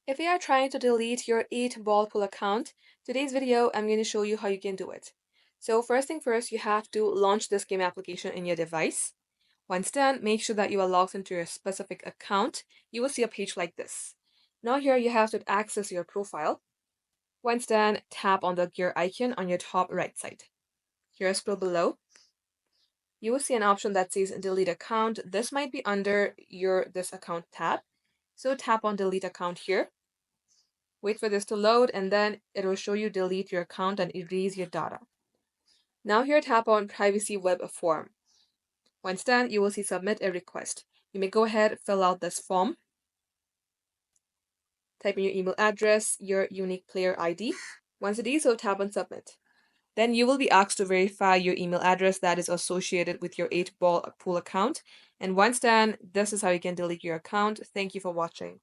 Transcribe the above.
If you are trying to delete your 8-ball pool account, today's video I'm going to show you how you can do it. So first thing first, you have to launch this game application in your device. Once done, make sure that you are logged into your specific account. You will see a page like this. Now here you have to access your profile. Once done, tap on the gear icon on your top right side. Here, scroll below. You will see an option that says delete account. This might be under your this account tab. So tap on delete account here. Wait for this to load and then it will show you delete your account and erase your data. Now here tap on privacy web form. Once done, you will see submit a request. You may go ahead, fill out this form. Type in your email address, your unique player ID. Once you do so, tap on submit. Then you will be asked to verify your email address that is associated with your 8-ball pool account. And once done, this is how you can delete your account. Thank you for watching.